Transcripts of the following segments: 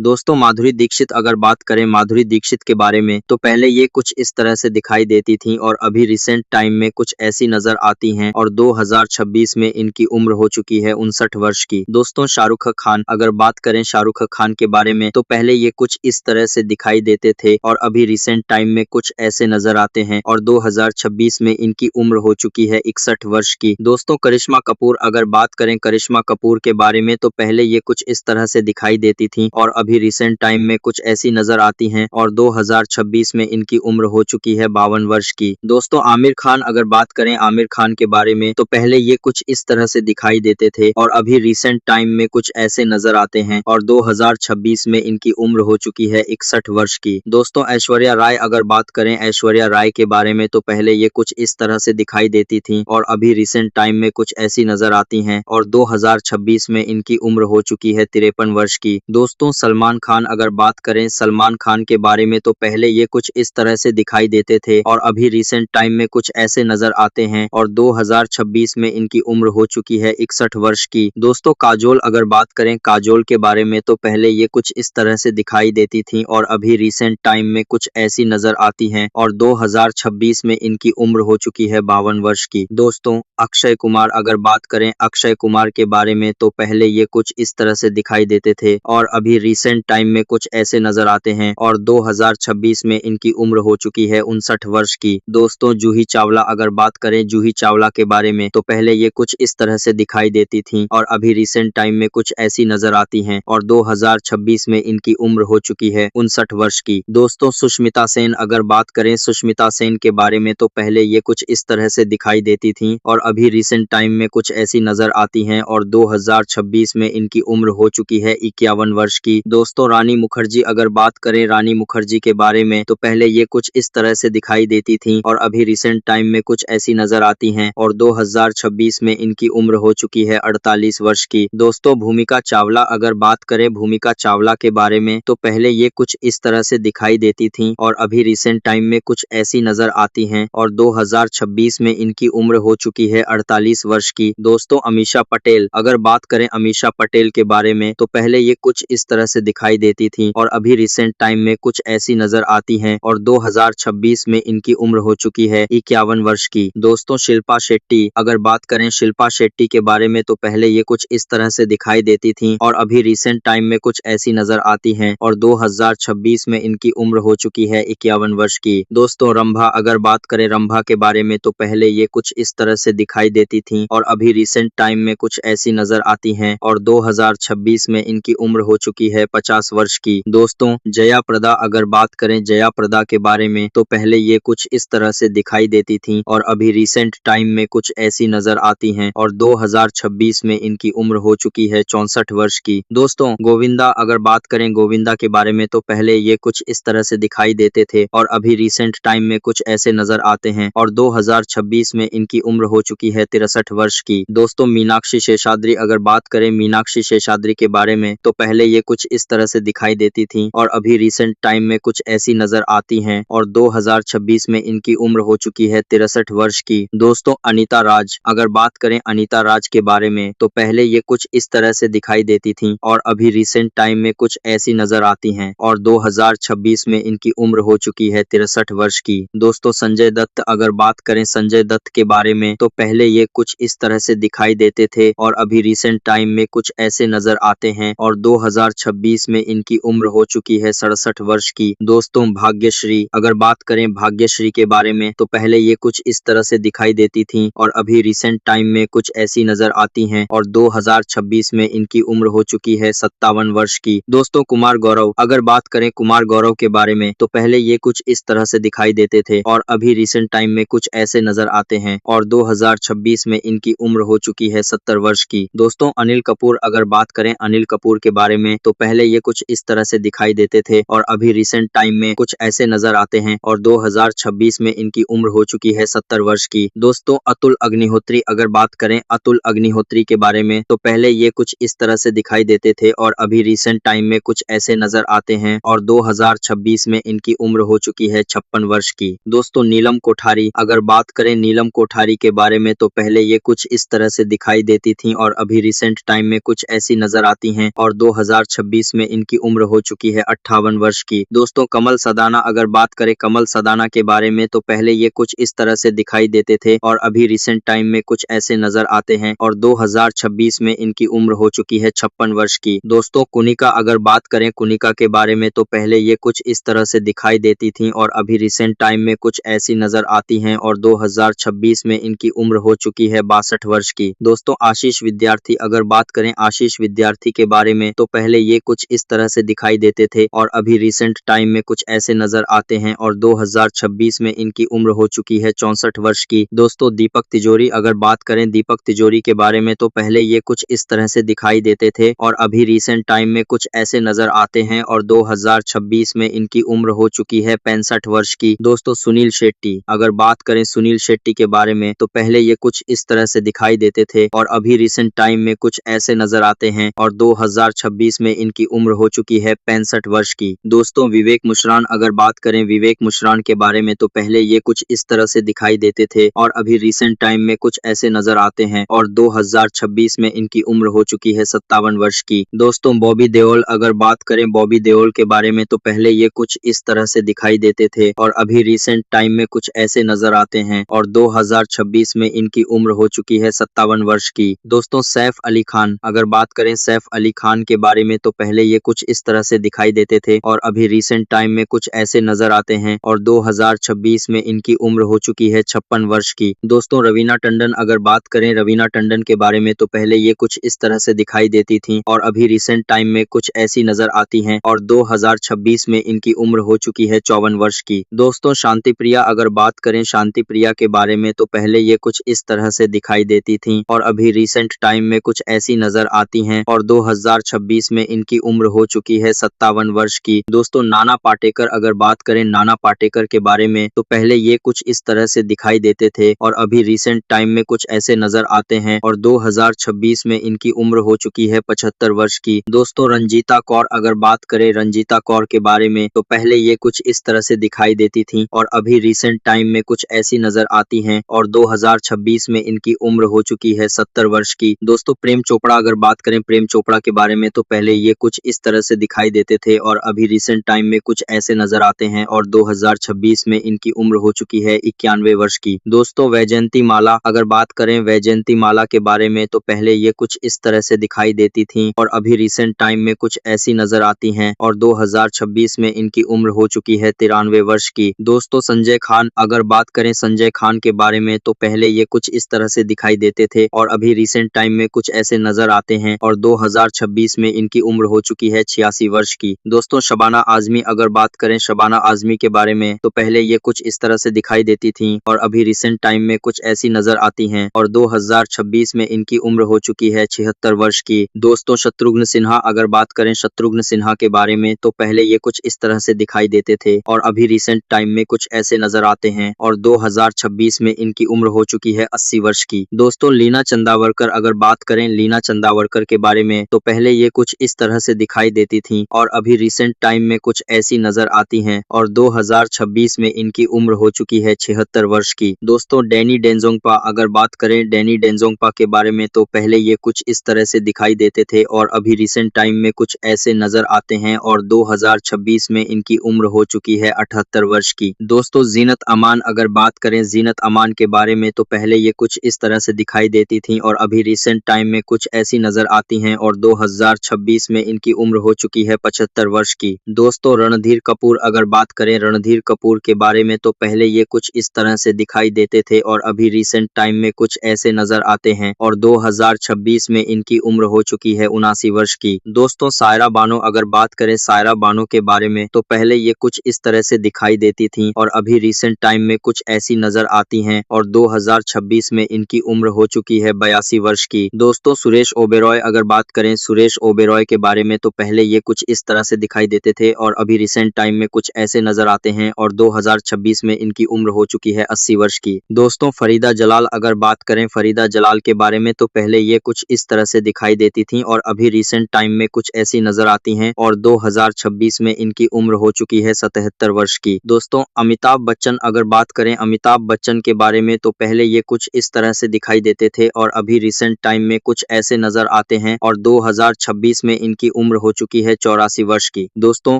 दोस्तों माधुरी दीक्षित अगर बात करें माधुरी दीक्षित के बारे में तो पहले ये कुछ इस तरह से दिखाई देती थी और अभी रिसेंट टाइम में कुछ ऐसी नजर आती हैं और 2026 में इनकी उम्र हो चुकी है 59 वर्ष की। दोस्तों शाहरुख खान अगर बात करें शाहरुख खान के बारे में तो पहले ये कुछ इस तरह से दिखाई देते थे और अभी रिसेंट टाइम में कुछ ऐसे नजर आते हैं और 2026 में इनकी उम्र हो चुकी है 61 वर्ष की। दोस्तों करिश्मा कपूर अगर बात करें करिश्मा कपूर के बारे में तो पहले ये कुछ इस तरह से दिखाई देती थी और अभी रिसेंट टाइम में कुछ ऐसी नजर आती हैं और 2026 में इनकी उम्र हो चुकी है 52 वर्ष की। दोस्तों आमिर खान अगर बात करें आमिर खान के बारे में तो पहले ये कुछ इस तरह से दिखाई देते थे और अभी रिसेंट टाइम में कुछ ऐसे नजर आते हैं और 2026 में इनकी उम्र हो चुकी है 61 वर्ष की। दोस्तों ऐश्वर्या राय अगर बात करें ऐश्वर्या राय के बारे में तो पहले ये कुछ इस तरह से दिखाई देती थी और अभी रिसेंट टाइम में कुछ ऐसी नजर आती हैं और 2026 में इनकी उम्र हो चुकी है 53 वर्ष की। दोस्तों सलमान खान अगर बात करें सलमान खान के बारे में तो पहले ये कुछ इस तरह से दिखाई देते थे और अभी रिसेंट टाइम में कुछ ऐसे नजर आते हैं और 2026 में इनकी उम्र हो चुकी है 61 वर्ष की। दोस्तों काजोल अगर बात करें काजोल के बारे में तो पहले ये कुछ इस तरह से दिखाई देती थी और अभी रिसेंट टाइम में कुछ ऐसी नजर आती हैं और 2026 में इनकी उम्र हो चुकी है 52 वर्ष की। दोस्तों अक्षय कुमार अगर बात करें अक्षय कुमार के बारे में तो पहले ये कुछ इस तरह से दिखाई देते थे और अभी रिसेंट टाइम में कुछ ऐसे नजर आते हैं और 2026 में इनकी उम्र हो चुकी है 59 वर्ष की। दोस्तों जूही चावला अगर बात करें जूही चावला के बारे में तो पहले ये कुछ इस तरह से दिखाई देती थी और अभी रिसेंट टाइम में कुछ ऐसी नजर आती हैं और 2026 में इनकी उम्र हो चुकी है 59 वर्ष की। दोस्तों सुष्मिता सेन अगर बात करें सुष्मिता सेन के बारे में तो पहले ये कुछ इस तरह से दिखाई देती थी और अभी रिसेंट टाइम में कुछ ऐसी नजर आती हैं और 2026 में इनकी उम्र हो चुकी है 51 वर्ष की। दोस्तों रानी मुखर्जी अगर बात करें रानी मुखर्जी के बारे में तो पहले ये कुछ इस तरह से दिखाई देती थी और अभी रिसेंट टाइम में कुछ ऐसी नजर आती हैं और 2026 में इनकी उम्र हो चुकी है 48 वर्ष की। दोस्तों भूमिका चावला अगर बात करें भूमिका चावला के बारे में तो पहले ये कुछ इस तरह से दिखाई देती थी और अभी रिसेंट टाइम में कुछ ऐसी नजर आती हैं और 2026 में इनकी उम्र हो चुकी है 48 वर्ष की। दोस्तों अमीषा पटेल अगर बात करें अमीषा पटेल के बारे में तो पहले ये कुछ इस तरह से दिखाई देती थी और अभी रिसेंट टाइम में कुछ ऐसी नजर आती हैं और 2026 में इनकी उम्र हो चुकी है 51 वर्ष की। दोस्तों शिल्पा शेट्टी अगर बात करें शिल्पा शेट्टी के बारे में तो पहले ये कुछ इस तरह से दिखाई देती थी और अभी रिसेंट टाइम में कुछ ऐसी नजर आती हैं और 2026 में इनकी उम्र हो चुकी है 51 वर्ष की। दोस्तों रंभा अगर बात करें रंभा के बारे में तो पहले ये कुछ इस तरह से दिखाई देती थी और अभी रिसेंट टाइम में कुछ ऐसी नजर आती हैं और 2026 में इनकी उम्र हो चुकी है 50 वर्ष की। दोस्तों जया प्रदा अगर बात करें जया प्रदा के बारे में तो पहले ये कुछ इस तरह से दिखाई देती थी और अभी रिसेंट टाइम में कुछ ऐसी नजर आती हैं और 2026 में इनकी उम्र हो चुकी है 64 वर्ष की। दोस्तों गोविंदा अगर बात करें गोविंदा के बारे में तो पहले ये कुछ इस तरह से दिखाई देते थे और अभी रिसेंट टाइम में कुछ ऐसे नजर आते हैं और 2026 में इनकी उम्र हो चुकी है 63 वर्ष की। दोस्तों मीनाक्षी शेषाद्री अगर बात करें मीनाक्षी शेषाद्री के बारे में तो पहले ये कुछ इस तरह से दिखाई देती थी और अभी रिसेंट टाइम में कुछ ऐसी नजर आती हैं और 2026 में इनकी उम्र हो चुकी है 63 वर्ष की। दोस्तों अनीता राज अगर बात करें अनीता राज के बारे में तो पहले ये कुछ इस तरह से दिखाई देती थी और अभी रिसेंट टाइम में कुछ ऐसी नजर आती हैं और 2026 में इनकी उम्र हो चुकी है 63 वर्ष की। दोस्तों संजय दत्त अगर बात करें संजय दत्त के बारे में तो पहले ये कुछ इस तरह से दिखाई देते थे और अभी रिसेंट टाइम में कुछ ऐसे नजर आते हैं और 2026 में इनकी उम्र हो चुकी है 67 वर्ष की। दोस्तों भाग्यश्री अगर बात करें भाग्यश्री के बारे में तो पहले ये कुछ इस तरह से दिखाई देती थी और अभी रिसेंट टाइम में कुछ ऐसी नजर आती हैं और 2026 में इनकी उम्र हो चुकी है 57 वर्ष की। दोस्तों कुमार गौरव अगर बात करें कुमार गौरव के बारे में तो पहले ये कुछ इस तरह से दिखाई देते थे और अभी रिसेंट टाइम में कुछ ऐसे नजर आते हैं और 2026 में इनकी उम्र हो चुकी है 70 वर्ष की। दोस्तों अनिल कपूर अगर बात करें अनिल कपूर के बारे में तो पहले ये कुछ इस तरह से दिखाई देते थे और अभी रिसेंट टाइम में कुछ ऐसे नजर आते हैं और 2026 में इनकी उम्र हो चुकी है 70 वर्ष की। दोस्तों अतुल अग्निहोत्री अगर बात करें अतुल अग्निहोत्री के बारे में तो पहले ये कुछ इस तरह से दिखाई देते थे और अभी रिसेंट टाइम में कुछ ऐसे नजर आते हैं और 2026 में इनकी उम्र हो चुकी है 56 वर्ष की। दोस्तों नीलम कोठारी अगर बात करें नीलम कोठारी के बारे में तो पहले ये कुछ इस तरह से दिखाई देती थी और अभी रिसेंट टाइम में कुछ ऐसी नजर आती हैं और 2026 2026 में इनकी उम्र हो चुकी है 58 वर्ष की। दोस्तों कमल सदाना अगर बात करें कमल सदाना के बारे में तो पहले ये कुछ इस तरह से दिखाई देते थे और अभी रिसेंट टाइम में कुछ ऐसे नजर आते हैं और 2026 में इनकी उम्र हो चुकी है 56 वर्ष की। दोस्तों कुनिका अगर बात करें कुनिका के बारे में तो पहले ये कुछ इस तरह से दिखाई देती थी और अभी रिसेंट टाइम में कुछ ऐसी नजर आती हैं और 2026 में इनकी उम्र हो चुकी है 62 वर्ष की। दोस्तों आशीष विद्यार्थी अगर बात करें आशीष विद्यार्थी के बारे में तो पहले ये कुछ इस तरह से दिखाई देते थे और अभी रिसेंट टाइम में कुछ ऐसे नजर आते हैं और 2026 में इनकी उम्र हो चुकी है 64 वर्ष की। दोस्तों दीपक तिजोरी अगर बात करें दीपक तिजोरी के बारे में तो पहले ये कुछ इस तरह से दिखाई देते थे और अभी रिसेंट टाइम में कुछ ऐसे नजर आते हैं और 2026 में इनकी उम्र हो चुकी है 65 वर्ष की। दोस्तों सुनील शेट्टी अगर बात करें सुनील शेट्टी के बारे में तो पहले ये कुछ इस तरह से दिखाई देते थे और अभी रिसेंट टाइम में कुछ ऐसे नजर आते हैं और 2026 में इनकी उम्र हो चुकी है 65 वर्ष की। दोस्तों विवेक मुशरान अगर बात करें विवेक मुशरान के बारे में तो पहले ये कुछ इस तरह से दिखाई देते थे और अभी रिसेंट टाइम में कुछ ऐसे नजर आते हैं और 2026 में इनकी उम्र हो चुकी है 57 वर्ष की। दोस्तों बॉबी देओल अगर बात करें बॉबी देओल के बारे में तो पहले ये कुछ इस तरह से दिखाई देते थे और अभी रिसेंट टाइम में कुछ ऐसे नजर आते हैं और 2026 में इनकी उम्र हो चुकी है 57 वर्ष की। दोस्तों सैफ अली खान अगर बात करें सैफ अली खान के बारे में तो पहले ये कुछ इस तरह से दिखाई देते थे और अभी रिसेंट टाइम में कुछ ऐसे नजर आते हैं और 2026 में इनकी उम्र हो चुकी है 56 वर्ष की। दोस्तों रवीना टंडन अगर बात करें रवीना टंडन के बारे में तो पहले ये कुछ इस तरह से दिखाई देती थी और अभी रिसेंट टाइम में कुछ ऐसी नजर आती हैं और 2026 में इनकी उम्र हो चुकी है 54 वर्ष की। दोस्तों शांति प्रिया अगर बात करें शांति प्रिया के बारे में तो पहले ये कुछ इस तरह से दिखाई देती थी और अभी रिसेंट टाइम में कुछ ऐसी नजर आती हैं और 2026 में इनकी उम्र हो चुकी है 57 वर्ष की। दोस्तों नाना पाटेकर अगर बात करें नाना पाटेकर के बारे में तो पहले ये कुछ इस तरह से दिखाई देते थे और अभी रिसेंट टाइम में कुछ ऐसे नजर आते हैं और 2026 में इनकी उम्र हो चुकी है 75 वर्ष की। दोस्तों रंजीता कौर अगर बात करें रंजीता कौर के बारे में तो पहले ये कुछ इस तरह से दिखाई देती थी और अभी रिसेंट टाइम में कुछ ऐसी नजर आती हैं और 2026 में इनकी उम्र हो चुकी है 70 वर्ष की। दोस्तों प्रेम चोपड़ा अगर बात करें प्रेम चोपड़ा के बारे में तो पहले ये कुछ इस तरह से दिखाई देते थे और अभी रिसेंट टाइम में कुछ ऐसे नजर आते हैं और 2026 में इनकी उम्र हो चुकी है 91 वर्ष की। दोस्तों वैजयंती माला अगर बात करें वैजयंती माला के बारे में तो पहले ये कुछ इस तरह से दिखाई देती थी और अभी रिसेंट टाइम में कुछ ऐसी नजर आती हैं और 2026 में इनकी उम्र हो चुकी है 93 वर्ष की। दोस्तों संजय खान अगर बात करें संजय खान के बारे में तो पहले ये कुछ इस तरह से दिखाई देते थे और अभी रिसेंट टाइम में कुछ ऐसे नजर आते हैं और 2026 में इनकी उम्र हो चुकी है 86 वर्ष की। दोस्तों शबाना आजमी अगर बात करें शबाना आजमी के बारे में तो पहले ये कुछ इस तरह से दिखाई देती थी और अभी रिसेंट टाइम में कुछ ऐसी नजर आती हैं और 2026 में इनकी उम्र हो चुकी है 76 वर्ष की। दोस्तों शत्रुघ्न सिन्हा अगर बात करें शत्रुघ्न सिन्हा के बारे में तो पहले ये कुछ इस तरह से दिखाई देते थे और अभी रिसेंट टाइम में कुछ ऐसे नजर आते हैं और 2026 में इनकी उम्र हो चुकी है 80 वर्ष की। दोस्तों लीना चंदावरकर अगर बात करें लीना चंदावरकर के बारे में तो पहले ये कुछ इस तरह से दिखाई देती थी और अभी रिसेंट टाइम में कुछ ऐसी नजर आती हैं और 2026 में इनकी उम्र हो चुकी है 76 वर्ष की। दोस्तों डैनी डेंजोंगपा अगर बात करें डैनी डेंजोंगपा के बारे में तो पहले ये कुछ इस तरह से दिखाई देते थे और अभी रिसेंट टाइम में कुछ ऐसे नजर आते हैं और 2026 में इनकी उम्र हो चुकी है 78 वर्ष की। दोस्तों जीनत अमान अगर बात करें जीनत अमान के बारे में तो पहले ये कुछ इस तरह से दिखाई देती थी और अभी रिसेंट टाइम में कुछ ऐसी नजर आती हैं और 2026 में इनकी उम्र हो चुकी है 75 वर्ष की। दोस्तों रणधीर कपूर अगर बात करें रणधीर कपूर के बारे में तो पहले ये कुछ इस तरह से दिखाई देते थे और अभी रिसेंट टाइम में कुछ ऐसे नजर आते हैं और 2026 में इनकी उम्र हो चुकी है 79 वर्ष की। दोस्तों सायरा बानो अगर बात करें सायरा बानो के बारे में तो पहले ये कुछ इस तरह से दिखाई देती थी और अभी रिसेंट टाइम में कुछ ऐसी नजर आती हैं और 2026 में इनकी उम्र हो चुकी है 82 वर्ष की। दोस्तों सुरेश ओबेरॉय अगर बात करें सुरेश ओबेरॉय के बारे में तो पहले ये कुछ इस तरह से दिखाई देते थे और अभी रिसेंट टाइम में कुछ ऐसे नजर आते हैं और 2026 में इनकी उम्र हो चुकी है 80 वर्ष की। दोस्तों फरीदा जलाल अगर बात करें फरीदा जलाल के बारे में तो पहले ये कुछ इस तरह से दिखाई देती थी और अभी रिसेंट टाइम में कुछ ऐसी नजर आती हैं और 2026 में इनकी उम्र हो चुकी है 77 वर्ष की। दोस्तों अमिताभ बच्चन अगर बात करें अमिताभ बच्चन के बारे में तो पहले ये कुछ इस तरह से दिखाई देते थे और अभी रिसेंट टाइम में कुछ ऐसे नजर आते हैं और 2026 में इनकी उम्र हो चुकी है 84 वर्ष की। दोस्तों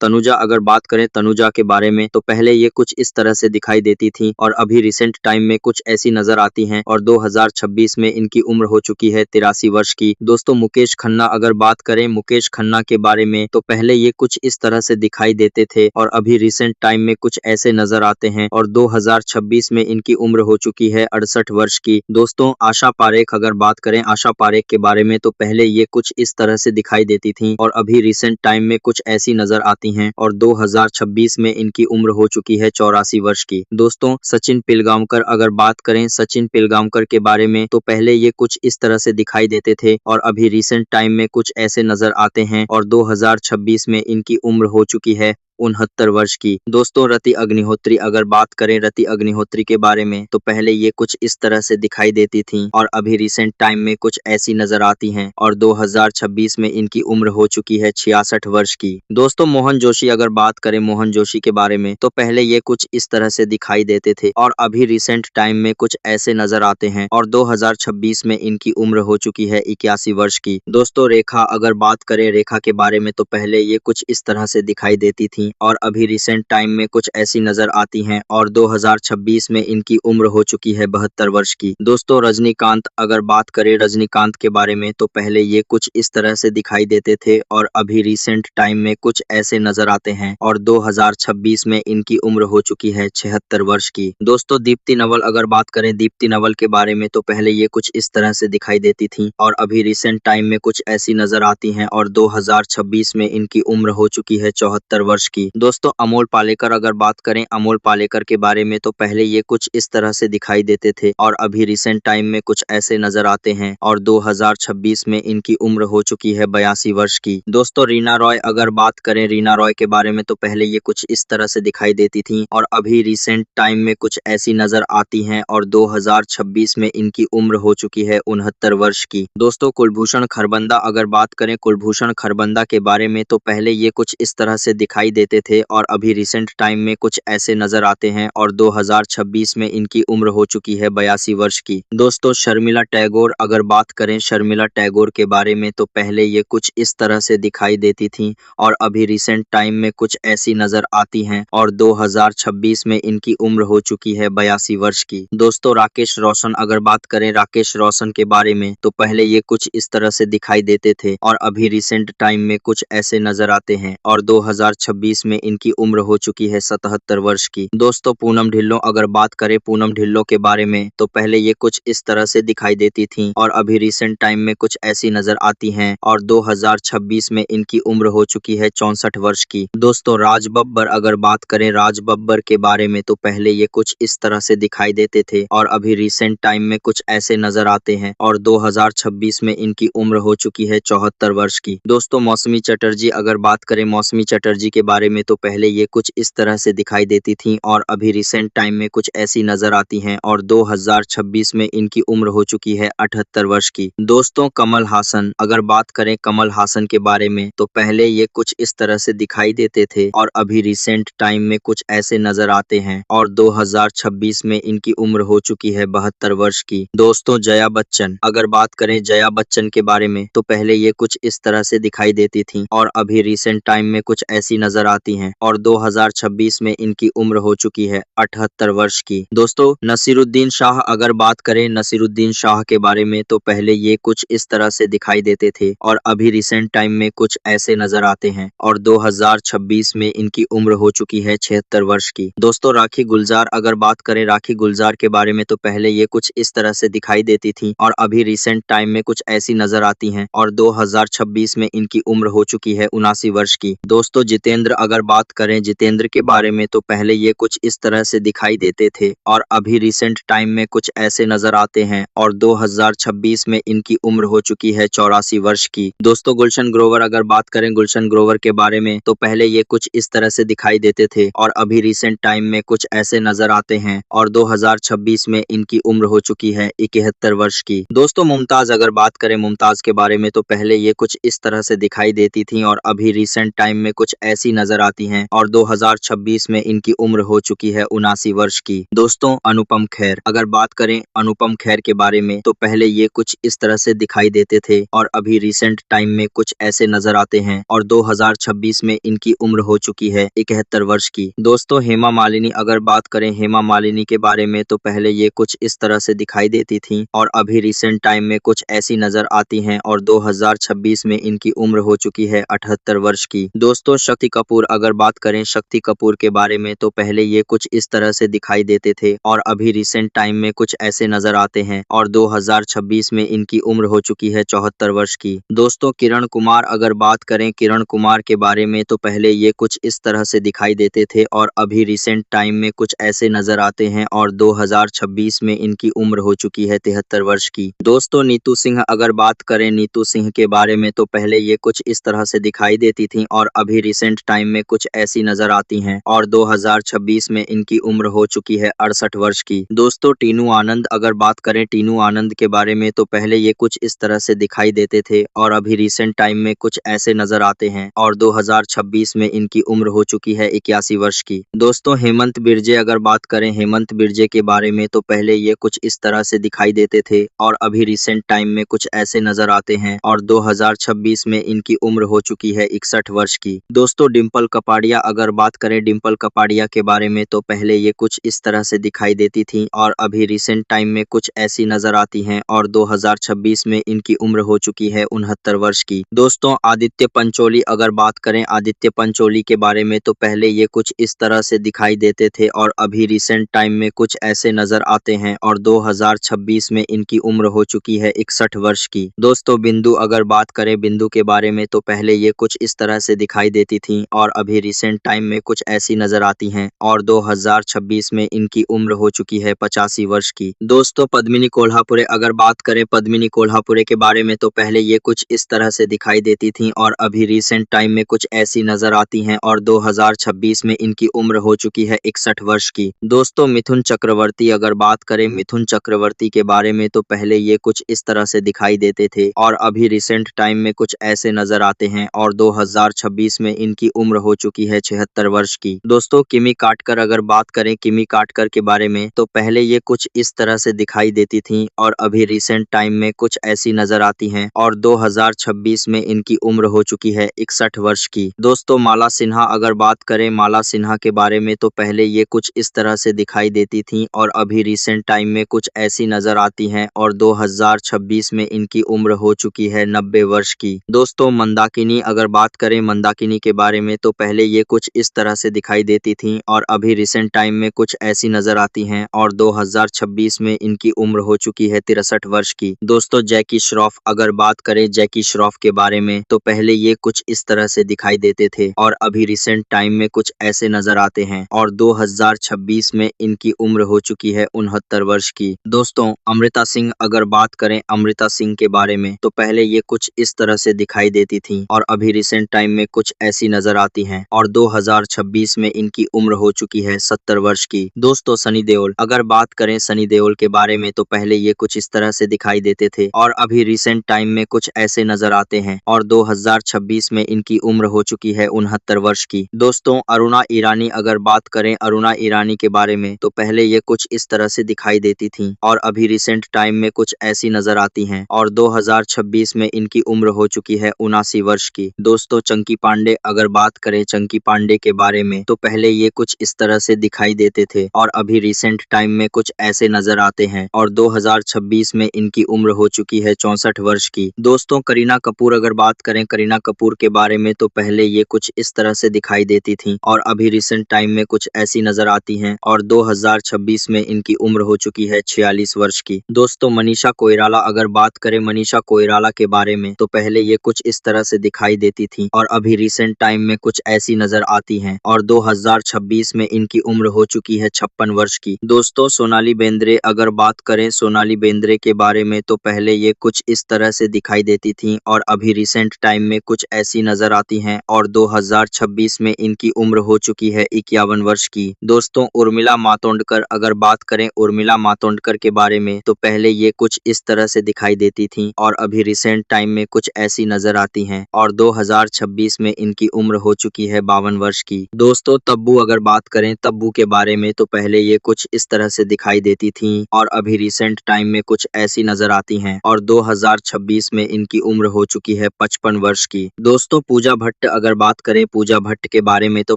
तनुजा अगर बात करें तनुजा के बारे में तो पहले ये कुछ इस तरह से दिखाई देती थी और अभी रिसेंट टाइम में कुछ ऐसी नजर आती हैं और 2026 में इनकी उम्र हो चुकी है 83 वर्ष की। दोस्तों मुकेश खन्ना अगर बात करें मुकेश खन्ना के बारे में तो पहले ये कुछ इस तरह से दिखाई देते थे और अभी रिसेंट टाइम में कुछ ऐसे नजर आते हैं और 2026 में इनकी उम्र हो चुकी है 68 वर्ष की। दोस्तों आशा पारेख अगर बात करें आशा पारेख के बारे में तो पहले ये कुछ इस तरह से दिखाई देती थी और अभी रिसेंट टाइम में कुछ ऐसी नजर आती हैं और 2026 में इनकी उम्र हो चुकी है 84 वर्ष की। दोस्तों सचिन पिलगांवकर अगर बात करें सचिन पिलगांवकर के बारे में तो पहले ये कुछ इस तरह से दिखाई देते थे और अभी रिसेंट टाइम में कुछ ऐसे नजर आते हैं और 2026 में इनकी उम्र हो चुकी है 69 वर्ष की। दोस्तों रति अग्निहोत्री अगर बात करें रति अग्निहोत्री के बारे में तो पहले ये कुछ इस तरह से दिखाई देती थी और अभी रिसेंट टाइम में कुछ ऐसी नजर आती हैं और 2026 में इनकी उम्र हो चुकी है 66 वर्ष की। दोस्तों मोहन जोशी अगर बात करें मोहन जोशी के बारे में तो पहले ये कुछ इस तरह से दिखाई देते थे और अभी रिसेंट टाइम में कुछ ऐसे नजर आते हैं और 2026 में इनकी उम्र हो चुकी है 81 वर्ष की। दोस्तों रेखा अगर बात करें रेखा के बारे में तो पहले ये कुछ इस तरह से दिखाई देती थी और अभी रिसेंट टाइम में कुछ ऐसी नजर आती हैं और 2026 में इनकी उम्र हो चुकी है 72 वर्ष की। दोस्तों रजनीकांत अगर बात करें रजनीकांत के बारे में तो पहले ये कुछ इस तरह से दिखाई देते थे और अभी रिसेंट टाइम में कुछ ऐसे नजर आते हैं और 2026 में इनकी उम्र हो चुकी है 76 वर्ष की। दोस्तों दीप्ति नवल अगर बात करें दीप्ति नवल के बारे में तो पहले ये कुछ इस तरह से दिखाई देती थी और अभी रिसेंट टाइम में कुछ ऐसी नजर आती हैं और 2026 में इनकी उम्र हो चुकी है 74 वर्ष की। दोस्तों अमोल पालेकर अगर बात करें अमोल पालेकर के बारे में तो पहले ये कुछ इस तरह से दिखाई देते थे और अभी रिसेंट टाइम में कुछ ऐसे नजर आते हैं और 2026 में इनकी उम्र हो चुकी है 82 वर्ष की। दोस्तों रीना रॉय अगर बात करें रीना रॉय के बारे में तो पहले ये कुछ इस तरह से दिखाई देती थी और अभी रिसेंट टाइम में कुछ ऐसी नजर आती हैं और 2026 में इनकी उम्र हो चुकी है 69 वर्ष की। दोस्तों कुलभूषण खरबंदा अगर बात करें कुलभूषण खरबंदा के बारे में तो पहले ये कुछ इस तरह से दिखाई देते थे और अभी रिसेंट टाइम में कुछ ऐसे नजर आते हैं और 2026 में इनकी उम्र हो चुकी है 82 वर्ष की। दोस्तों शर्मिला टैगोर अगर बात करें शर्मिला टैगोर के बारे में तो पहले ये कुछ इस तरह से दिखाई देती थी और अभी रिसेंट टाइम में कुछ ऐसी नजर आती हैं और 2026 में इनकी उम्र हो चुकी है 82 वर्ष की। दोस्तों राकेश रोशन अगर बात करें राकेश रोशन के बारे में तो पहले ये कुछ इस तरह से दिखाई देते थे और अभी रिसेंट टाइम में कुछ ऐसे नजर आते हैं और 2026 में इनकी उम्र हो चुकी है 77 वर्ष की। दोस्तों पूनम ढिल्लों अगर बात करें पूनम ढिल्लों के बारे में तो पहले ये कुछ इस तरह से दिखाई देती थी और अभी रिसेंट टाइम में कुछ ऐसी नजर आती हैं और 2026 में इनकी उम्र हो चुकी है 64 वर्ष की। दोस्तों राज बब्बर अगर बात करें राज बब्बर के बारे में तो पहले ये कुछ इस तरह से दिखाई देते थे और अभी रिसेंट टाइम में कुछ ऐसे नजर आते हैं और 2026 में इनकी उम्र हो चुकी है 74 वर्ष की। दोस्तों मौसमी चटर्जी अगर बात करें मौसमी चटर्जी के बारे में तो पहले ये कुछ इस तरह से दिखाई देती थी और अभी रिसेंट टाइम में कुछ ऐसी नजर आती हैं और 2026 में इनकी उम्र हो चुकी है 78 वर्ष की। दोस्तों कमल हासन अगर बात करें कमल हासन के बारे में तो पहले ये कुछ इस तरह से दिखाई देते थे और अभी रिसेंट टाइम में कुछ ऐसे नजर आते हैं और 2026 में इनकी उम्र हो चुकी है 72 वर्ष की। दोस्तों जया बच्चन अगर बात करें जया बच्चन के बारे में तो पहले ये कुछ इस तरह से दिखाई देती थी और अभी रिसेंट टाइम में कुछ ऐसी नजर आती हैं और 2026 में इनकी उम्र हो चुकी है 78 वर्ष की। दोस्तों नसीरुद्दीन शाह अगर बात करें नसीरुद्दीन शाह के बारे में तो पहले ये कुछ इस तरह से दिखाई देते थे और अभी रिसेंट टाइम में कुछ ऐसे नजर आते हैं और 2026 में इनकी उम्र हो चुकी है 76 वर्ष की। दोस्तों राखी गुलजार अगर बात करें राखी गुलजार के बारे में तो पहले ये कुछ इस तरह से दिखाई देती थी और अभी रिसेंट टाइम में कुछ ऐसी नजर आती हैं और 2026 में इनकी उम्र हो चुकी है 79 वर्ष की। दोस्तों जितेंद्र अगर बात करें जितेंद्र के बारे में तो पहले ये कुछ इस तरह से दिखाई देते थे और अभी रिसेंट टाइम में कुछ ऐसे नजर आते हैं और 2026 में इनकी उम्र हो चुकी है 84 वर्ष की। दोस्तों गुलशन ग्रोवर अगर बात करें गुलशन ग्रोवर के बारे में तो पहले ये कुछ इस तरह से दिखाई देते थे और अभी रिसेंट टाइम में कुछ ऐसे नजर आते हैं और 2026 में इनकी उम्र हो चुकी है 71 वर्ष की। दोस्तों मुमताज अगर बात करें मुमताज के बारे में तो पहले ये कुछ इस तरह से दिखाई देती थी और अभी रिसेंट टाइम में कुछ ऐसी नजर आती हैं और 2026 में इनकी उम्र हो चुकी है 79 वर्ष की। दोस्तों अनुपम खेर अगर बात करें अनुपम खेर के बारे में तो पहले ये कुछ इस तरह से दिखाई देते थे और अभी रिसेंट टाइम में कुछ ऐसे नजर आते हैं और 2026 में इनकी उम्र हो चुकी है 71 वर्ष की। दोस्तों हेमा मालिनी अगर बात करें हेमा मालिनी के बारे में तो पहले ये कुछ इस तरह से दिखाई देती थी और अभी रिसेंट टाइम में कुछ ऐसी नजर आती हैं और 2026 में इनकी उम्र हो चुकी है 78 वर्ष की। दोस्तों शक्ति कपूर अगर बात करें शक्ति कपूर के बारे में तो पहले ये कुछ इस तरह से दिखाई देते थे और अभी रिसेंट टाइम में कुछ ऐसे नजर आते हैं और 2026 में इनकी उम्र हो चुकी है 74 वर्ष की। दोस्तों किरण कुमार अगर बात करें किरण कुमार के बारे में तो पहले ये कुछ इस तरह से दिखाई देते थे और अभी रिसेंट टाइम में कुछ ऐसे नजर आते हैं और 2026 में इनकी उम्र हो चुकी है 73 वर्ष की। दोस्तों नीतू सिंह अगर बात करें नीतू सिंह के बारे में तो पहले ये कुछ इस तरह से दिखाई देती थी और अभी रिसेंट टाइम में कुछ ऐसी नजर आती हैं और 2026 में इनकी उम्र हो चुकी है 68 वर्ष की। दोस्तों टीनू आनंद अगर बात करें टीनू आनंद के बारे में तो पहले ये कुछ इस तरह से दिखाई देते थे और अभी रिसेंट टाइम में कुछ ऐसे नजर आते हैं और 2026 में इनकी उम्र हो चुकी है 81 वर्ष की। दोस्तों हेमंत बिरजे अगर बात करें हेमंत बिरजे के बारे में तो पहले ये कुछ इस तरह से दिखाई देते थे और अभी रिसेंट टाइम में कुछ ऐसे नजर आते हैं और 2026 में इनकी उम्र हो चुकी है 61 वर्ष की। दोस्तों डिम्पल कपाड़िया अगर बात करें डिम्पल कपाड़िया के बारे में तो पहले ये कुछ इस तरह से दिखाई देती थी और अभी रिसेंट टाइम में कुछ ऐसी नजर आती हैं और 2026 में इनकी उम्र हो चुकी है 69 वर्ष की। दोस्तों आदित्य पंचोली अगर बात करें आदित्य पंचोली के बारे में तो पहले ये कुछ इस तरह से दिखाई देते थे और अभी रिसेंट टाइम में कुछ ऐसे नजर आते हैं और 2026 में इनकी उम्र हो चुकी है 61 वर्ष की। दोस्तों बिंदु अगर बात करें बिंदु के बारे में तो पहले ये कुछ इस तरह से दिखाई देती थी और अभी रिसेंट टाइम में कुछ ऐसी नजर आती हैं और 2026 में इनकी उम्र हो चुकी है 85 वर्ष की। दोस्तों पद्मिनी कोल्हापुरे अगर बात करें पद्मिनी कोल्हापुरे के बारे में तो पहले ये कुछ इस तरह से दिखाई देती थी और अभी रिसेंट टाइम में कुछ ऐसी नजर आती हैं और 2026 में इनकी उम्र हो चुकी है 61 वर्ष की। दोस्तों मिथुन चक्रवर्ती अगर बात करें मिथुन चक्रवर्ती के बारे में तो पहले ये कुछ इस तरह से दिखाई देते थे और अभी रिसेंट टाइम में कुछ ऐसे नजर आते हैं और 2026 में इनकी उम्र हो चुकी है 76 वर्ष की। दोस्तों किमी काटकर अगर बात करें किमी काटकर के बारे में तो पहले ये कुछ इस तरह से दिखाई देती थी और अभी रिसेंट टाइम में कुछ ऐसी नजर आती हैं और 2026 में इनकी उम्र हो चुकी है 61 वर्ष की। दोस्तों माला सिन्हा अगर बात करें माला सिन्हा के बारे में तो पहले ये कुछ इस तरह से दिखाई देती थी और अभी रिसेंट टाइम में कुछ ऐसी नजर आती हैं और 2026 में इनकी उम्र हो चुकी है 90 वर्ष की। दोस्तों मंदाकिनी अगर बात करें मंदाकिनी के बारे में तो पहले ये कुछ इस तरह से दिखाई देती थी और अभी रिसेंट टाइम में कुछ ऐसी नजर आती हैं और 2026 में इनकी उम्र हो चुकी है 63 वर्ष की। दोस्तों जैकी श्रॉफ अगर बात करें जैकी श्रॉफ के बारे में तो पहले ये कुछ इस तरह से दिखाई देते थे और अभी रिसेंट टाइम में कुछ ऐसे नजर आते हैं और 2026 में इनकी उम्र हो चुकी है 69 वर्ष की। दोस्तों अमृता सिंह अगर बात करें अमृता सिंह के बारे में तो पहले ये कुछ इस तरह से दिखाई देती थी और अभी रिसेंट टाइम में कुछ ऐसी नजर आती हैं और 2026 में इनकी उम्र हो चुकी है 70 वर्ष की। दोस्तों सनी देओल अगर बात करें सनी देओल के बारे में तो पहले ये कुछ इस तरह से दिखाई देते थे और अभी रिसेंट टाइम में कुछ ऐसे नजर आते हैं और 2026 में इनकी उम्र हो चुकी है 69 वर्ष की। दोस्तों अरुणा ईरानी अगर बात करें अरुणा ईरानी के बारे में तो पहले ये कुछ इस तरह से दिखाई देती थी और अभी रिसेंट टाइम में कुछ ऐसी नजर आती हैं और 2026 में इनकी उम्र हो चुकी है 79 वर्ष की। दोस्तों चंकी पांडे अगर बात करें चंकी पांडे के बारे में तो पहले ये कुछ इस तरह से दिखाई देते थे और अभी रिसेंट टाइम में कुछ ऐसे नजर आते हैं और 2026 में इनकी उम्र हो चुकी है 64 वर्ष की। दोस्तों करीना कपूर अगर बात करें करीना कपूर के बारे में तो पहले ये कुछ इस तरह से दिखाई देती थी और अभी रिसेंट टाइम में कुछ ऐसी नजर आती हैं और 2026 में इनकी उम्र हो चुकी है 46 वर्ष की। दोस्तों मनीषा कोइराला अगर बात करें मनीषा कोइराला के बारे में तो पहले ये कुछ इस तरह से दिखाई देती थी और अभी रिसेंट टाइम में कुछ ऐसी नजर आती हैं और 2026 में इनकी उम्र हो चुकी है 56 वर्ष की। दोस्तों सोनाली बेंद्रे अगर बात करें सोनाली बेंद्रे के बारे में तो पहले ये कुछ इस तरह से दिखाई देती थी और अभी रिसेंट टाइम में कुछ ऐसी नजर आती हैं और 2026 में इनकी उम्र हो चुकी है 51 वर्ष की। दोस्तों उर्मिला मातोंडकर, अगर बात करें उर्मिला मातोंडकर के बारे में तो पहले ये कुछ इस तरह से दिखाई देती थीं और अभी रिसेंट टाइम में कुछ ऐसी नजर आती हैं और 2026 में इनकी उम्र हो चुकी है 52 वर्ष की। दोस्तों तब्बू, अगर बात करें तब्बू के बारे में तो पहले ये कुछ इस तरह से दिखाई देती थीं और अभी रिसेंट टाइम में कुछ ऐसी नजर आती हैं और 2026 में इनकी उम्र हो चुकी है 55 वर्ष की। दोस्तों पूजा भट्ट, अगर बात करें पूजा भट्ट के बारे में तो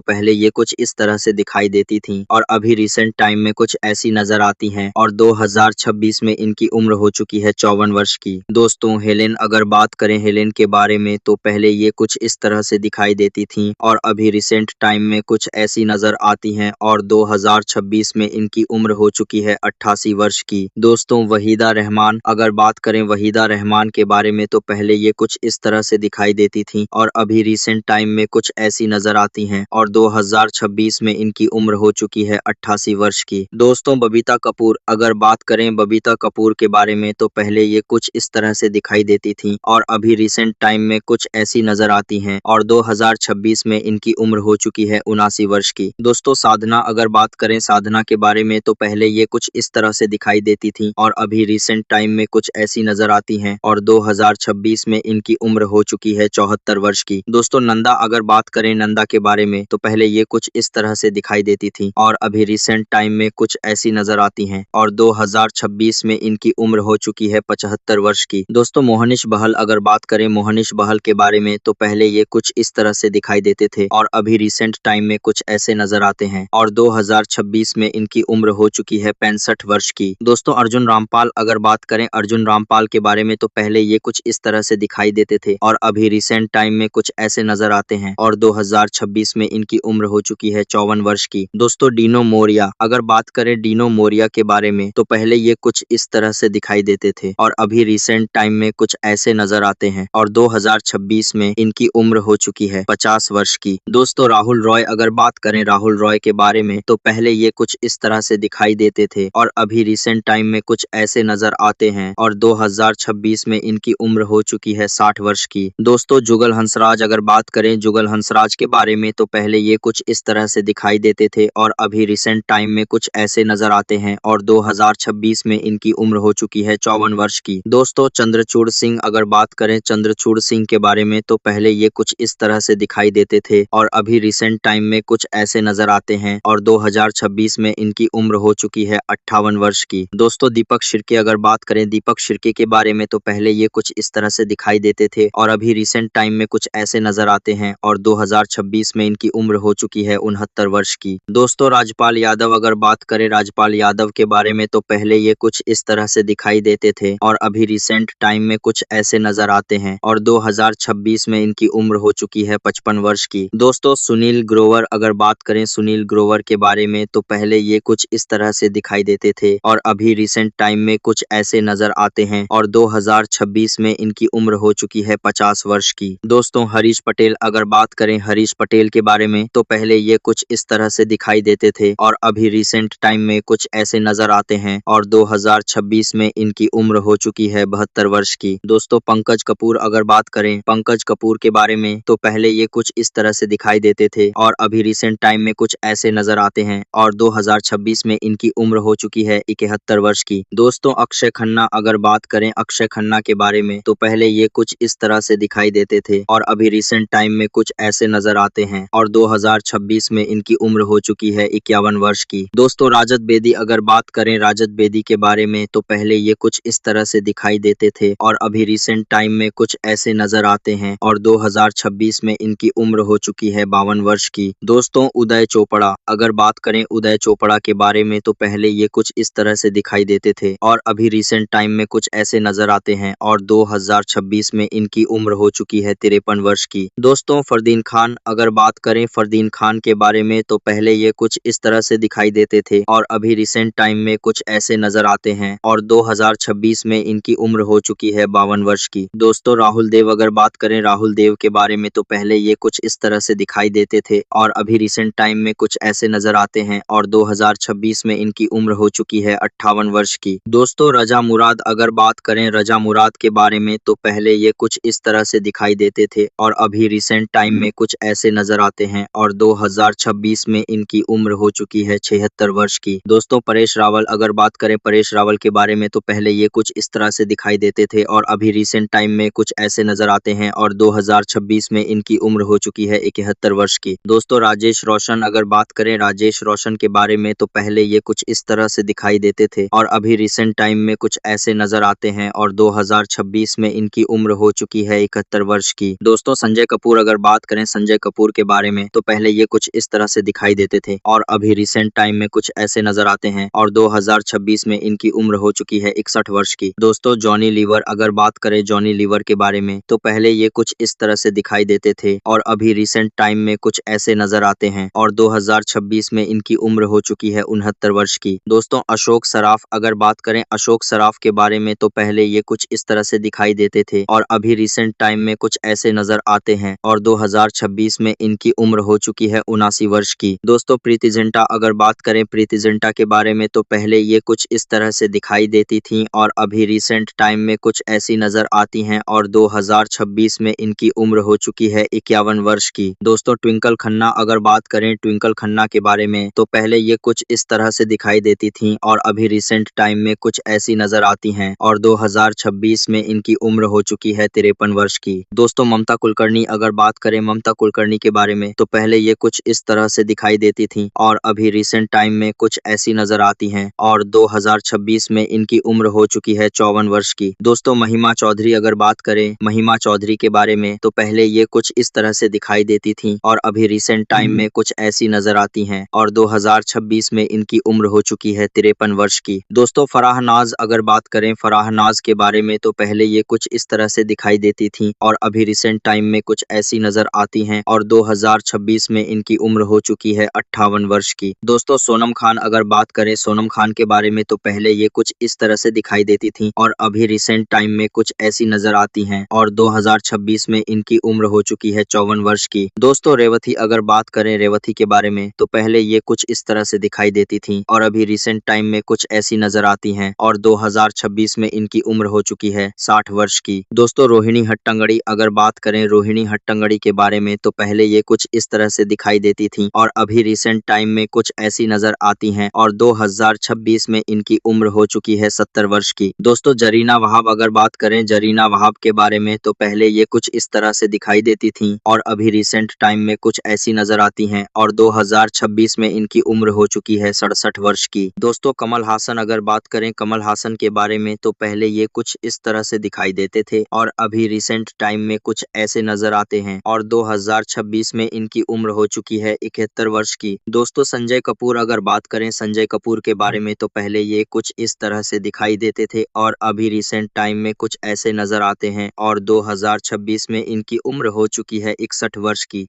पहले ये कुछ इस तरह से दिखाई देती थीं और अभी रिसेंट टाइम में कुछ ऐसी नजर आती हैं और 2026 में इनकी उम्र हो चुकी है 54 वर्ष की। दोस्तों हेलेन, अगर बात करें हेलेन के बारे में तो पहले ये कुछ इस तरह से दिखाई देती थीं और अभी रिसेंट टाइम में कुछ ऐसी नजर आती हैं और 2026 में इनकी उम्र हो चुकी है 88 वर्ष की। दोस्तों वहीदा रहमान, अगर बात करें वहीदा रहमान के बारे में तो पहले ये कुछ इस तरह से दिखाई देती थीं और अभी रिसेंट टाइम में कुछ ऐसी नजर आती हैं और 2026 में इनकी उम्र हो चुकी है 88 वर्ष की। दोस्तों बबीता कपूर, अगर बात करें बबीता कपूर के बारे में तो पहले ये कुछ इस तरह से दिखाई देती थीं और अभी रिसेंट टाइम में कुछ ऐसी नजर आती हैं और 2026 में इनकी उम्र हो चुकी है 79 वर्ष की। दोस्तों साधना, अगर बात करें साधना के बारे में तो पहले ये कुछ इस तरह से दिखाई देती थीं और अभी रिसेंट टाइम में कुछ ऐसी नजर आती हैं और 2026 में इनकी उम्र हो चुकी है 74 वर्ष की। दोस्तों नंदा, अगर बात करें नंदा के बारे में तो पहले ये कुछ इस तरह से दिखाई देती थी और अभी रिसेंट टाइम में कुछ ऐसी नजर आती हैं और 2026 में इनकी उम्र हो चुकी है 75 वर्ष की। दोस्तों मोहनिश बहल, अगर बात करें मोहनिश बहल के बारे में तो पहले ये कुछ इस तरह से दिखाई देते थे और अभी रिसेंट टाइम में कुछ ऐसे नजर आते हैं और 2026 में इनकी उम्र हो चुकी है 65 वर्ष की। दोस्तों अर्जुन रामपाल, अगर बात करें अर्जुन रामपाल के बारे में तो पहले ये कुछ इस तरह से दिखाई देते थे और अभी रिसेंट टाइम में कुछ ऐसे नजर आते हैं और 2026 में इनकी उम्र हो चुकी है 54 वर्ष की। दोस्तों डीनो मोरिया, अगर बात करें डीनो मोरिया के बारे में तो पहले ये कुछ इस तरह से दिखाई देते थे और अभी रिसेंट टाइम में कुछ ऐसे नजर आते हैं और 2026 में इनकी उम्र हो चुकी है 50 वर्ष की। दोस्तों राहुल रॉय, अगर बात करें राहुल रॉय के बारे में तो पहले ये कुछ इस तरह से दिखाई देते थे और अभी रिसेंट टाइम में कुछ ऐसे नजर आते हैं और 2026 में इनकी उम्र हो चुकी है 60 वर्ष की। दोस्तों जुगल हंसराज, अगर बात करें जुगल हंसराज के बारे में तो पहले ये कुछ इस तरह से दिखाई देते थे और अभी रिसेंट टाइम में कुछ ऐसे नजर आते हैं और 2026 में इनकी उम्र हो चुकी है 54 वर्ष की। दोस्तों चंद्रचूड़ सिंह, अगर बात करें चंद्रचूड़ सिंह के बारे में तो पहले ये कुछ इस तरह से दिखाई देते थे और अभी रिसेंट टाइम में कुछ ऐसे नजर आते हैं और 2026 में इनकी उम्र हो चुकी है 58 वर्ष की। दोस्तों दीपक शिर्के, अगर बात करें दीपक शिर्के के बारे में तो पहले ये कुछ इस तरह से दिखाई देते थे और अभी रिसेंट टाइम में कुछ ऐसे नजर आते हैं और 2026 में इनकी उम्र हो चुकी है 69 वर्ष की। दोस्तों राजपाल यादव, अगर बात करें राजपाल यादव के बारे में तो पहले ये कुछ इस तरह से दिखाई देते थे और अभी रिसेंट टाइम में कुछ ऐसे नजर आते हैं और 2026 में इनकी उम्र हो चुकी है 55 वर्ष की। दोस्तों सुनील ग्रोवर, अगर बात करें सुनील ग्रोवर के बारे में तो पहले ये कुछ इस तरह से दिखाई देते थे और अभी रिसेंट टाइम में कुछ ऐसे नजर आते हैं और 2026 में इनकी उम्र हो चुकी है 50 वर्ष की। दोस्तों हरीश पटेल, अगर बात करें हरीश पटेल के बारे में तो पहले ये कुछ इस तरह से दिखाई देते थे और अभी रिसेंट टाइम में कुछ ऐसे नजर आते हैं और 2026 में इनकी उम्र हो चुकी है 72 वर्ष की। दोस्तों पंकज कपूर, अगर बात करें पंकज कपूर के बारे में तो पहले ये कुछ इस तरह से दिखाई देते थे और अभी रिसेंट टाइम में कुछ ऐसे नजर आते हैं और 2026 में इनकी उम्र हो चुकी है 71 वर्ष की। दोस्तों अक्षय खन्ना, अगर बात करें अक्षय खन्ना के बारे में तो पहले ये कुछ इस तरह से दिखाई देते थे और अभी रिसेंट टाइम में कुछ ऐसे नजर आते हैं और 2026 में इनकी उम्र हो चुकी है 51 वर्ष की। दोस्तों राजद बेदी, अगर बात करें राजद बेदी के बारे में तो पहले ये कुछ इस तरह से दिखाई देते थे और अभी रिसेंट टाइम में कुछ ऐसे नजर आते हैं और 2026 में इनकी उम्र हो चुकी है 52 वर्ष की। दोस्तों उदय चोपड़ा, अगर बात करें उदय चोपड़ा के बारे में तो पहले ये कुछ इस तरह से दिखाई देते थे और अभी रिसेंट टाइम में कुछ ऐसे नजर आते हैं और 2026 में इनकी उम्र हो चुकी है 53 वर्ष की। दोस्तों फरदीन खान, अगर बात करें फरदीन खान के बारे में तो पहले ये कुछ इस तरह से दिखाई देते थे और अभी रिसेंट टाइम में कुछ ऐसे नजर आते हैं और 2026 में इनकी उम्र हो चुकी है 52 वर्ष की। दोस्तों राहुल देव, अगर बात करें राहुल देव के बारे में तो पहले ये कुछ इस तरह से दिखाई देते थे और अभी रिसेंट टाइम में कुछ ऐसे नजर आते हैं और 2026 में इनकी उम्र हो चुकी है 58 वर्ष की। दोस्तों रजा मुराद, अगर बात करें रजा मुराद के बारे में तो पहले ये कुछ इस तरह से दिखाई देते थे और अभी रिसेंट टाइम में कुछ ऐसे नजर आते हैं और 2026 में इनकी उम्र हो चुकी है 76 वर्ष की। दोस्तों परेश रावल, अगर बात करें परेश रावल के बारे में तो पहले ये कुछ इस तरह से दिखाई देते थे और अभी रिसेंट टाइम में कुछ ऐसे नजर आते हैं और 2026 में इनकी उम्र हो चुकी है 71 वर्ष की। दोस्तों राजेश रोशन, अगर बात करें राजेश रोशन के बारे में तो पहले ये कुछ इस तरह से दिखाई देते थे और अभी रिसेंट टाइम में कुछ ऐसे नजर आते हैं और 2026 में इनकी उम्र हो चुकी है 71 वर्ष की। दोस्तों संजय कपूर, अगर बात करें संजय कपूर के बारे में तो पहले ये कुछ इस तरह से दिखाई देते थे और अभी रिसेंट टाइम में कुछ ऐसे नजर आते हैं और 2026 में इनकी उम्र हो चुकी है 61 वर्ष की। दोस्तों जॉनी लीवर, अगर बात करें जॉनी लीवर के बारे में तो पहले ये कुछ इस तरह से दिखाई देते थे और अभी रिसेंट टाइम में कुछ ऐसे नजर आते हैं और 2026 में इनकी उम्र हो चुकी है 69 वर्ष की। दोस्तों अशोक सराफ, अगर बात करें अशोक सराफ के बारे में तो पहले ये कुछ इस तरह से दिखाई देते थे और अभी रिसेंट टाइम में कुछ ऐसे नजर आते हैं और 2026 में इनकी उम्र हो चुकी है 79 वर्ष की। दोस्तों प्रीति जिंटा, अगर बात करें प्रीति जिंटा के बारे में तो पहले ये कुछ इस तरह से दिखाई देती थी और अभी रिसेंट टाइम में कुछ ऐसी नजर आती हैं और 2026 में इनकी उम्र हो चुकी है 51 वर्ष की। दोस्तों ट्विंकल खन्ना, अगर बात करें ट्विंकल खन्ना के बारे में तो पहले ये कुछ इस तरह से दिखाई देती थी और अभी रिसेंट टाइम में कुछ ऐसी नजर आती हैं और 2026 में इनकी उम्र हो चुकी है 53 वर्ष की। दोस्तों ममता कुलकर्णी, अगर बात करें ममता कुलकर्णी के बारे में तो पहले ये कुछ इस तरह से दिखाई देती थी और अभी रिसेंट टाइम में कुछ ऐसी नजर आती हैं और 2026 में इनकी उम्र हो चुकी है 54 वर्ष की। दोस्तों महिमा चौधरी, अगर बात करें महिमा चौधरी के बारे में तो पहले ये कुछ इस तरह से दिखाई देती थी और अभी रिसेंट टाइम में कुछ ऐसी नजर आती हैं और 2026 में इनकी उम्र हो चुकी है 53 वर्ष की। दोस्तों फराह नाज, अगर बात करें फराह नाज के बारे में तो पहले ये कुछ इस तरह से दिखाई देती थी और अभी रिसेंट टाइम में कुछ ऐसी नजर आती हैं और 2026 में इनकी उम्र हो चुकी है 58 वर्ष की। दोस्तों सोनम खान, अगर बात करें सोनम खान के बारे में तो पहले ये कुछ इस तरह से दिखाई देती थी और अभी रिसेंट टाइम में कुछ ऐसी नजर आती हैं और 2026 में इनकी उम्र हो चुकी है 54 वर्ष की। दोस्तों रेवती, अगर बात करें रेवती के बारे में तो पहले ये कुछ इस तरह से दिखाई देती थी और अभी रिसेंट टाइम में कुछ ऐसी नजर आती हैं और 2026 में इनकी उम्र हो चुकी है 60 वर्ष की। दोस्तों रोहिणी हट्टंगड़ी, अगर बात करें रोहिणी हट्टंगड़ी के बारे में तो पहले ये कुछ इस तरह से दिखाई देती थी और अभी रिसेंट टाइम में कुछ ऐसी नजर आती हैं और 2026 में इनकी उम्र हो चुकी है 70 वर्ष की। दोस्तों जरीना वहाब, अगर बात करें जरीना वहाब के बारे में तो पहले ये कुछ इस तरह से दिखाई देती थी और अभी रिसेंट टाइम में कुछ ऐसी नजर आती हैं और 2026 में इनकी उम्र हो चुकी है 67 वर्ष की। दोस्तों कमल हासन, अगर बात करें कमल हासन के बारे में तो पहले ये कुछ इस तरह से दिखाई देते थे और अभी रिसेंट टाइम में कुछ ऐसे नजर आते हैं और 2026 में इनकी उम्र हो चुकी है 71 वर्ष की। दोस्तों संजय कपूर, अगर बात करें संजय कपूर के बारे में तो पहले ये कुछ इस तरह से दिखाई देते थे और अभी रिसेंट टाइम में कुछ ऐसे नजर आते हैं और 2026 में इनकी उम्र हो चुकी है 61 वर्ष की।